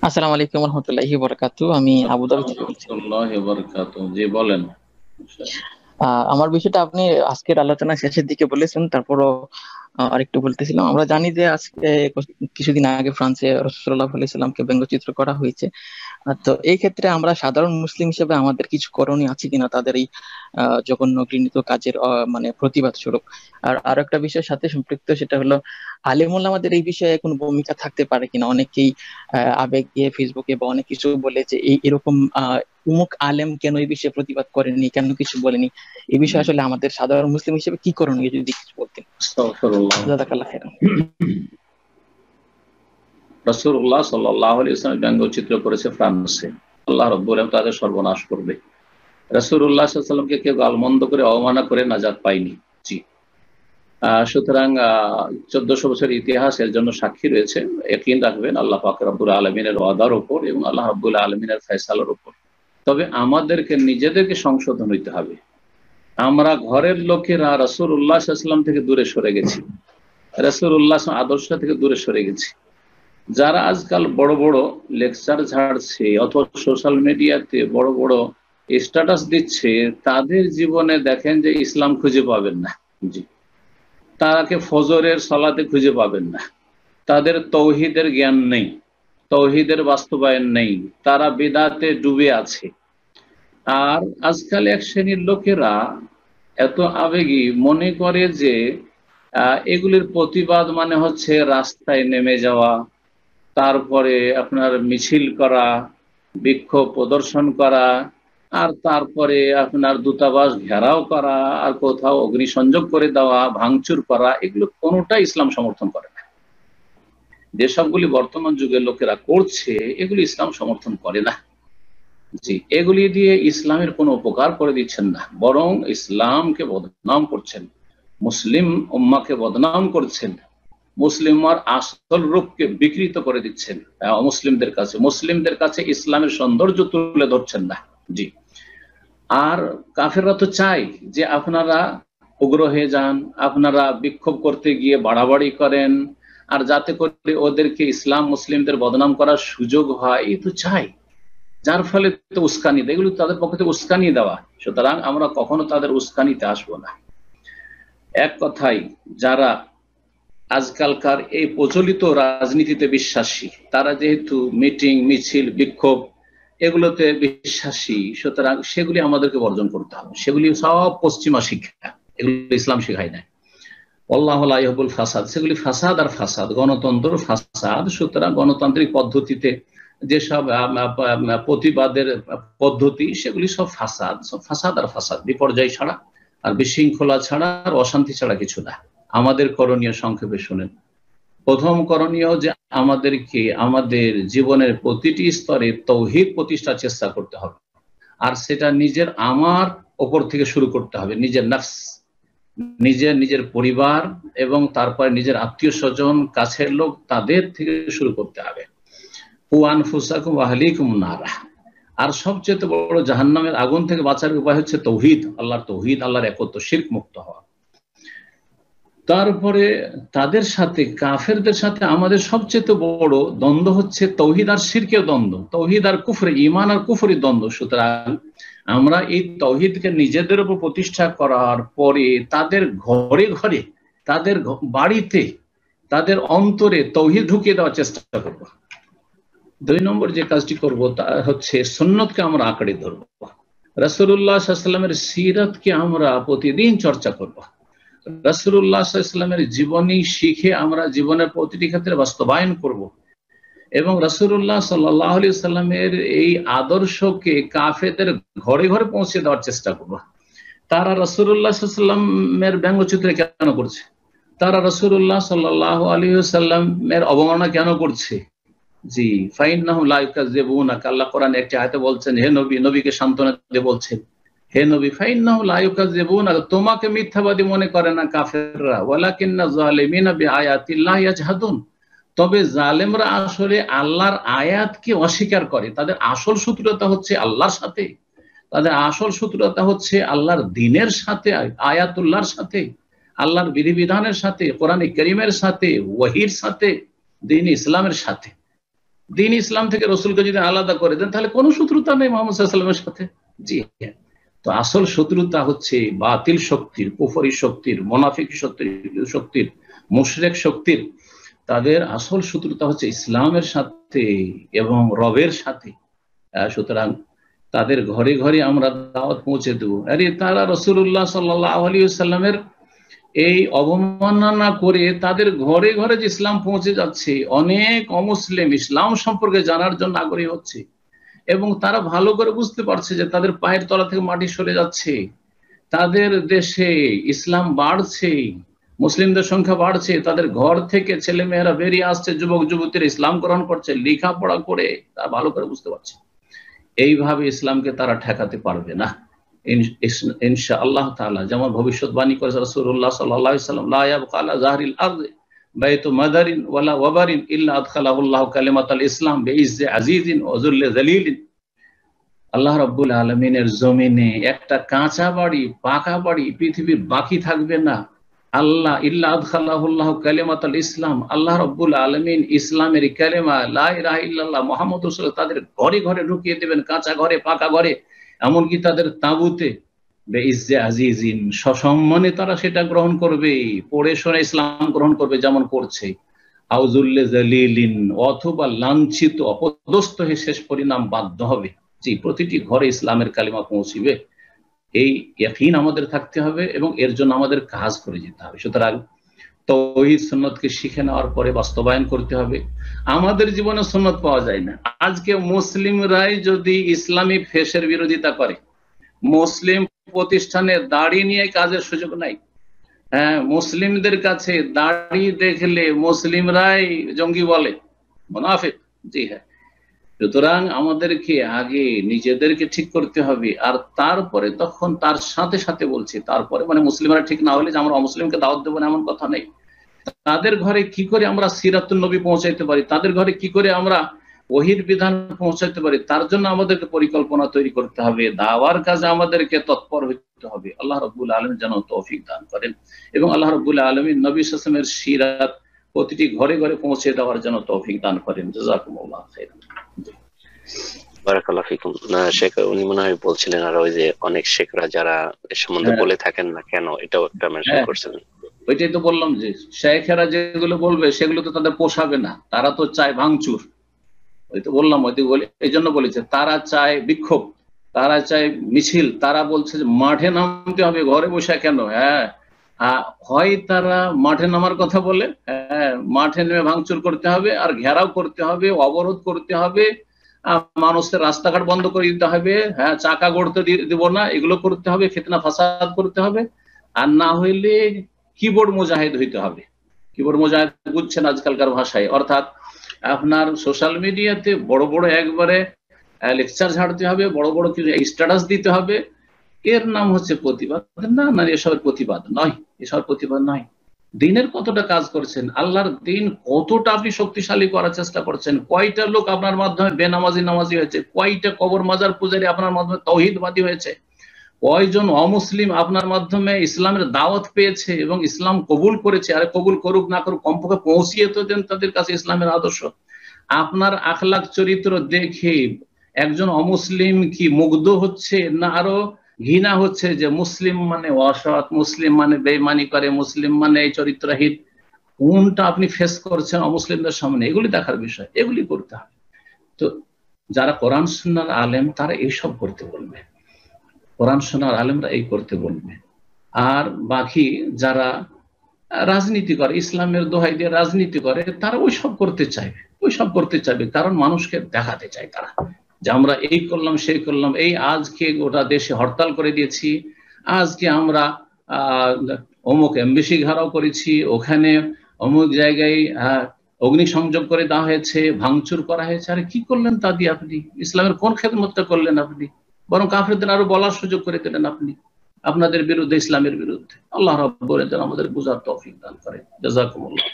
আসসালামু আলাইকুম রহমতুল্লাহি বরকাতু। আমি আবুধাবি থেকে বলছি। রাহমাতুল্লাহি ওয়া বারাকাতুহু। জি বলেন। আমার বিষয়টা আপনি আজকের আলোচনা শেষের দিকে বলেছেন, তারপরও আরেকটু বলতেছিলাম। আমরা জানি যে আজকে কিছুদিন আগে ফ্রান্সে রাসূলুল্লাহ সাল্লাল্লাহু আলাইহি সাল্লামকে ব্যঙ্গচিত্র করা হয়েছে। তো এই ক্ষেত্রে আমরা সাধারণ মুসলিম হিসেবে আমাদের কিছু করণীয় আছে কিনা তাদের এই জঘন্য ঘৃণিত কাজের মানে প্রতিবাদ স্বরূপ। আর আরো একটা বিষয়ের সাথে সম্পৃক্ত, সেটা হলো আলেমুল আমাদের এই বিষয়ে কোনো ভূমিকা থাকতে পারে কিনা। অনেকেই আবেগে ফেসবুকে বা অনেক কিছু বলে যে এই এরকম উমুক আলেম কেন এই বিষয়ে প্রতিবাদ করেনি, কেন কিছু বলেনি। এই বিষয়ে আসলে আমাদের সাধারণ মুসলিম হিসেবে কি করণীয় যদি কিছু বলতেন। আস্তাগফিরুল্লাহ। জাযাকাল্লাহ খাইরান। রাসূলুল্লাহ সাল্লাল্লাহু আলাইহি ওয়াসাল্লাম ব্যঙ্গচিত্র করেছে ফ্রান্সে। আল্লাহ রাব্বুল আলামিন তাদের সর্বনাশ করবে। রাসূলুল্লাহ সাল্লাল্লাহু আলাইহি ওয়াসাল্লামকে কেউ গালমন্দ করে অবমাননা করে নাজাত পায়নি। জি। সুতরাং 1400 বছরের ইতিহাস এর জন্য সাক্ষী রয়েছে। ইয়াকিন রাখবেন আল্লাহ পাক রব্বুল আলামিনের ওয়াদার উপর এবং আল্লাহ রাব্বুল আলামিনের ফয়সালার উপর। তবে আমাদেরকে নিজেদেরকে সংশোধন হইতে হবে। আমরা ঘরের লোকেরা রাসূলুল্লাহ সাল্লাল্লাহু আলাইহি ওয়াসাল্লাম থেকে দূরে সরে গেছি, রাসূলুল্লাহ আদর্শ থেকে দূরে সরে গেছি। যারা আজকাল বড় বড় লেকচার ঝাড়ছে অথবা সোশ্যাল মিডিয়াতে বড় বড় স্ট্যাটাস দিচ্ছে, তাদের জীবনে দেখেন যে ইসলাম খুঁজে পাবেন না। জি। তারাকে ফজরের সালাতে খুঁজে পাবেন না। তাদের তৌহিদের জ্ঞান নেই, তৌহিদের বাস্তবায়ন নেই, তারা বিদআতে ডুবে আছে। আর আজকাল এক শ্রেণীর লোকেরা এত আবেগী মনে করে যে এগুলির প্রতিবাদ মানে হচ্ছে রাস্তায় নেমে যাওয়া, তারপরে আপনার মিছিল করা, বিক্ষোভ প্রদর্শন করা, আর তারপরে আপনার দূতাবাস ঘেরাও করা, আর কোথাও অগ্নিসংযোগ করে দেওয়া, ভাঙচুর করা, এগুলো কোনোটাই ইসলাম সমর্থন করে না। যেসবগুলি বর্তমান যুগের লোকেরা করছে এগুলি ইসলাম সমর্থন করে না। জি, এগুলি দিয়ে ইসলামের কোনো উপকার করে দিচ্ছেন না, বরং ইসলামকে বদনাম করছেন, মুসলিম উম্মাকে বদনাম করছেন, মুসলিমার আসল রূপকে বিকৃত করে দিচ্ছেন। মুসলিমদের কাছে ইসলামের সৌন্দর্য তুলে ধরছেন না। জি। আর কাফেররা তো চাই যে আপনারা উগ্র হয়ে যান, আপনারা বিক্ষোভ করতে গিয়ে বাড়াবাড়ি করেন, আর যাতে করে ওদেরকে ইসলাম মুসলিমদের বদনাম করার সুযোগ হয়, এই তো চাই। যার ফলে তো উস্কানি দেয়, এগুলো তাদের পক্ষে তো উস্কানি দেওয়া। সুতরাং আমরা কখনো তাদের উস্কানিতে আসবো না। এক কথাই, যারা আজকালকার এই প্রচলিত রাজনীতিতে বিশ্বাসী, তারা যেহেতু মিটিং মিছিল বিক্ষোভ এগুলোতে বিশ্বাসী, সুতরাং সেগুলি আমাদেরকে বর্জন করতে হবে। সেগুলি সব পশ্চিমা শিক্ষা, এগুলো ইসলাম শেখায় না। আল্লাহু লা ইউহিব্বুল ফাসাদ, সেগুলি ফাসাদ আর ফাসাদ, গণতন্ত্র ফাসাদ। সুতরাং গণতান্ত্রিক পদ্ধতিতে যেসব প্রতিবাদের পদ্ধতি সেগুলি সব ফাসাদ, সব ফাসাদ আর ফাসাদ, বিপর্যয় ছাড়া আর বিশৃঙ্খলা ছাড়া আর অশান্তি ছাড়া কিছু না। আমাদের করণীয় সংক্ষেপে শুনেন। প্রথম করণীয় যে আমাদেরকে আমাদের জীবনের প্রতিটি স্তরে তৌহিদ প্রতিষ্ঠার চেষ্টা করতে হবে, আর সেটা নিজের আমার ওপর থেকে শুরু করতে হবে। নিজের নফস, নিজের পরিবার এবং তারপরে নিজের আত্মীয় স্বজন, কাছের লোক, তাদের থেকে শুরু করতে হবে। আনফুসাকুম ওয়া আহলিকুম নারা। আর সবচেয়ে বড় জাহান্নামের আগুন থেকে বাঁচার উপায় হচ্ছে তৌহিদ, আল্লাহর তৌহিদ, আল্লাহর একত্ব, শিরক মুক্ত হওয়া। তারপরে তাদের সাথে, কাফেরদের সাথে আমাদের সবচেয়ে বড় দ্বন্দ্ব হচ্ছে তৌহিদ আর শিরকের দ্বন্দ্ব, তৌহিদ আর কুফরি, ঈমান আর কুফরি দ্বন্দ্ব। সুতরাং আমরা এই তৌহিদকে নিজেদের উপর প্রতিষ্ঠা করার পরে তাদের ঘরে ঘরে, তাদের বাড়িতে, তাদের অন্তরে তৌহিদ ঢুকিয়ে দেওয়ার চেষ্টা করব। 2 নম্বর যে কাজটি করব তা হচ্ছে সুন্নতকে আমরা আঁকড়ে ধরব, রাসূলুল্লাহ সাল্লাল্লাহু আলাইহি ওয়াসাল্লামের সিরাতকে আমরা প্রতিদিন চর্চা করব, রাসূলুল্লাহ সাল্লাল্লাহু আলাইহি ওয়াসাল্লামের জীবনী শিখে আমরা জীবনের প্রতিটি ক্ষেত্রে বাস্তবায়ন করব, এবং রাসূলুল্লাহ সাল্লাল্লাহু আলাইহি ওয়াসাল্লামের এই আদর্শকে কাফেরদের ঘরে ঘরে পৌঁছে দেওয়ার চেষ্টা করব। তারা রাসূলুল্লাহ সাল্লাল্লাহু আলাইহি ওয়াসাল্লামের ব্যঙ্গচিত্র কেন করছে? তারা রাসূলুল্লাহ সাল্লাল্লাহু আলাইহি ওয়াসাল্লামের অবমাননা কেন করছে? জি, ফাইন্নাহুম লা ইউকাযযিবুনাকা, আল্লাহ কোরআনে একটি আয়াতে বলছেন, হে নবী, নবীকে সান্ত্বনা দিয়ে বলছেন, হে নবী, ফাইন্নাহুম লা ইউকাযযিবুনাকা, তোমাকে মিথ্যাবাদী মনে করে না কাফেররা, ওয়ালাকিন্নাজ জালিমিনা বিআয়াতিল্লাহি ইয়াজহাদুন, তবে জালেমরা আসলে আল্লাহর আয়াতকে অস্বীকার করে। তাদের আসল শত্রুতা হচ্ছে আল্লাহর সাথে, তাদের আসল শত্রুতা হচ্ছে আল্লাহর দ্বীনের সাথে, আয়াতুল্লাহর সাথে, আল্লাহর বিধিবিধানের সাথে, কোরআনে কারীমের সাথে, ওহীর সাথে, দ্বীন ইসলামের সাথে। দিন ইসলাম থেকে রসুলকে যদি আলাদা করে দেন তাহলে কোনো শত্রুতা নেই মোহাম্মদ সাল্লাল্লাহু আলাইহি ওয়াসাল্লামের সাথে। জি হ্যাঁ, তো আসল শত্রুতা হচ্ছে বাতিল শক্তির, কুফরি শক্তির, মুনাফিক শক্তির, মুশরিক শক্তির। তাদের আসল শত্রুতা হচ্ছে ইসলামের সাথে এবং রবের সাথে। সুতরাং তাদের ঘরে ঘরে আমরা দাওয়াত পৌঁছে দেবো। আরে তারা রাসূলুল্লাহ সাল্লাল্লাহু আলাইহি ওয়াসাল্লামের এই অবমাননা করে তাদের ঘরে ঘরে যে ইসলাম পৌঁছে যাচ্ছে, অনেক অমুসলিম ইসলাম সম্পর্কে জানার জন্য আগ্রহী হচ্ছে এবং তারা ভালো করে বুঝতে পারছে যে তাদের পায়ের তলা থেকে মাটি সরে যাচ্ছে, তাদের দেশে ইসলাম বাড়ছে, মুসলিমদের সংখ্যা বাড়ছে, তাদের ঘর থেকে ছেলে মেয়েরা বেরিয়ে আসছে, যুবক যুবতীরা ইসলাম গ্রহণ করছে, লেখাপড়া করে তারা ভালো করে বুঝতে পারছে। এইভাবে ইসলামকে তারা ঠেকাতে পারবে না ইনশাআল্লাহ তাআলা। যেমন ভবিষ্যৎবাণী করেছে রাসূলুল্লাহ সাল্লাল্লাহু আলাইহি ওয়াসাল্লাম, লা ইয়াবকা আলা যাহরিল আরদি বাইতু মাদারিন ওয়ালা ওয়াবারিন ইল্লা আদখালাহুল্লাহু কালিমাতাল ইসলাম বিইজ্জি আজিজিন ওয়া যুল্লি যালিলিন। আল্লাহ রাব্বুল আলামিনের জমিনে একটা কাঁচা বাড়ি, পাকা বাড়ি পৃথিবীর বাকি থাকবে না। আল্লাহ ইল্লা আদখালাহুল্লাহু কালিমাতাল ইসলাম, আল্লাহ রাব্বুল আলামিন ইসলামের কালেমা লা ইলাহা ইল্লাল্লাহ মুহাম্মাদুর রাসূলুল্লাহ তাদের ঘরে ঘরে ঢুকিয়ে দেবেন, কাঁচা ঘরে, পাকা ঘরে, এমনকি তাদের তাঁবুতে। বেইজ্জে আজিজিন, সসম্মানে তারা সেটা গ্রহণ করবে, পড়ে শুনে ইসলাম গ্রহণ করবে যেমন করছে। আউজুল্লে জালিলিন, অথবা লাঞ্ছিত অপদস্থ হয়ে শেষ পরিণাম বাধ্য হবে। জি, প্রতিটি ঘরে ইসলামের কালিমা পৌঁছিবে, এই ইয়াকিন আমাদের থাকতে হবে এবং এর জন্য আমাদের কাজ করে যেতে হবে। সুতরাং তাওহীদ সুন্নতকে শিখে নেওয়ার পরে বাস্তবায়ন করতে হবে। আমাদের জীবনে সুন্নত পাওয়া যায় না। আজকে মুসলিমরাই যদি ইসলামী ফেসের বিরোধিতা করে, মুসলিম প্রতিষ্ঠানে দাড়ি নিয়ে কাজের সুযোগ নাই। হ্যাঁ, মুসলিমদের কাছে দাড়ি দেখলে মুসলিমরাই জঙ্গি বলে, মুনাফিক। জি হ্যাঁ, সুতরাং আমাদেরকে আগে নিজেদেরকে ঠিক করতে হবে, আর তারপরে তখন তার সাথে সাথে বলছি, তারপরে মানে মুসলিমরা ঠিক না হলে যে আমরা অমুসলিমকে দাওয়াত দেবো না এমন কথা নেই। তাদের ঘরে কি করে আমরা সিরাতুন নবী পৌঁছাইতে পারি, তাদের ঘরে কি করে আমরা ওহীর বিধান পৌঁছাইতে পারি, তার জন্য আমাদেরকে পরিকল্পনা তৈরি করতে হবে, দাওয়ার কাজে আমাদেরকে তৎপর হতে হবে। আল্লাহ রাব্বুল আলামিন যেন তৌফিক দান করেন এবং আল্লাহ রাব্বুল আলামিন নবী সাল্লাল্লাহু আলাইহি ওয়াসাল্লামের সিরাত প্রতিটি ঘরে ঘরে পৌঁছে দেওয়ার জন্য তৌফিক দান করেন। জাযাকুমুল্লাহু খাইরান। বারাকাল্লাহু ফিকুম। শেখ উনি মনে হয় বলছিলেন আর ওই যে অনেক শেখরা যারা এ সম্বন্ধে বলে থাকেন না কেন, এটাও একটা মেনশন করছিলেন। ওইটাই তো বললাম যে শেখেরা যেগুলো বলবে সেগুলো তো তাদের পোষাবে না, তারা তো চায় ভাঙচুর। ওই তো বললাম, ওই বলে এই জন্য বলেছে তারা চায় বিক্ষোভ, তারা চায় মিছিল, তারা বলছে যে মাঠে নামতে হবে, ঘরে বসে কেন। হ্যাঁ, হয় তারা মাঠে নামার কথা বলে, হ্যাঁ মাঠে নেমে ভাঙচুর করতে হবে, আর ঘেরাও করতে হবে, অবরোধ করতে হবে, মানুষের রাস্তাঘাট বন্ধ করে দিতে হবে, হ্যাঁ চাকা গড়তে দিব না, এগুলো করতে হবে, ফিতনা ফাসাদ করতে হবে। আর না হইলে কিবোর্ড মুজাহিদ হইতে হবে। কিবোর্ড মুজাহিদ বুঝছেন আজকালকার ভাষায়, অর্থাৎ আপনার সোশ্যাল মিডিয়াতে বড় বড় একবারে লেকচার ঝাড়তে হবে, বড় বড় কিছু স্ট্যাটাস দিতে হবে, এর নাম হচ্ছে প্রতিবাদ। না না, এসবের প্রতিবাদ নয়, এসবের প্রতিবাদ নয়। দিনের কতটা কাজ করছেন, আল্লাহর দিন কতটা আপনি শক্তিশালী করার চেষ্টা করছেন, কয়টা লোক আপনার মাধ্যমে বেনামাজি নামাজি হয়েছে, কয়টা কবর মাজার পূজারী আপনার মাধ্যমে তাওহীদবাদী হয়েছে, কয়জন অমুসলিম আপনার মাধ্যমে ইসলামের দাওয়াত পেয়েছে এবং ইসলাম কবুল করেছে। আরে কবুল করুক না করুক, কমপক্ষে পৌঁছিয়ে তো দেন তাদের কাছে ইসলামের আদর্শ। আপনার আখলাক চরিত্র দেখে একজন অমুসলিম কি মুগ্ধ হচ্ছে না আরো ঘৃণা হচ্ছে যে মুসলিম মানে অসৎ, মুসলিম মানে বেঈমানি করে, মুসলিম মানে এই চরিত্রহীন, কোনটা আপনি ফেস করছেন অমুসলিমদের সামনে, এগুলি দেখার বিষয়, এগুলি করতে হবে। তো যারা কোরআন সুন্নাহর আলেম তারা এইসব করতে বলবে, কোরআন সুন্নাহর আলেমরা এই করতে বলবে। আর বাকি যারা রাজনীতি করে, ইসলামের দোহাই দিয়ে রাজনীতি করে, তারা ওইসব করতে চাইবে, ওইসব করতে চাইবে, কারণ মানুষকে দেখাতে চায় তারা যে আমরা এই করলাম সেই করলাম। এই আজকে গোটা দেশে হরতাল করে দিয়েছি, আজকে আমরা অমুক এমবেসি ঘেরাও করেছি, ওখানে অমুক জায়গায় অগ্নিসংযোগ করে দেওয়া হয়েছে, ভাঙচুর করা হয়েছে। আরে কি করলেন তা দিয়ে আপনি? ইসলামের কোন খেদমতটা করলেন আপনি? বরং কাফেরদের আরো বলার সুযোগ করে দিলেন আপনি আপনাদের বিরুদ্ধে, ইসলামের বিরুদ্ধে। আল্লাহ রাব্বুল আলামিন আমাদের বুঝার তৌফিক দান করেন। জাযাকুমুল্লাহ।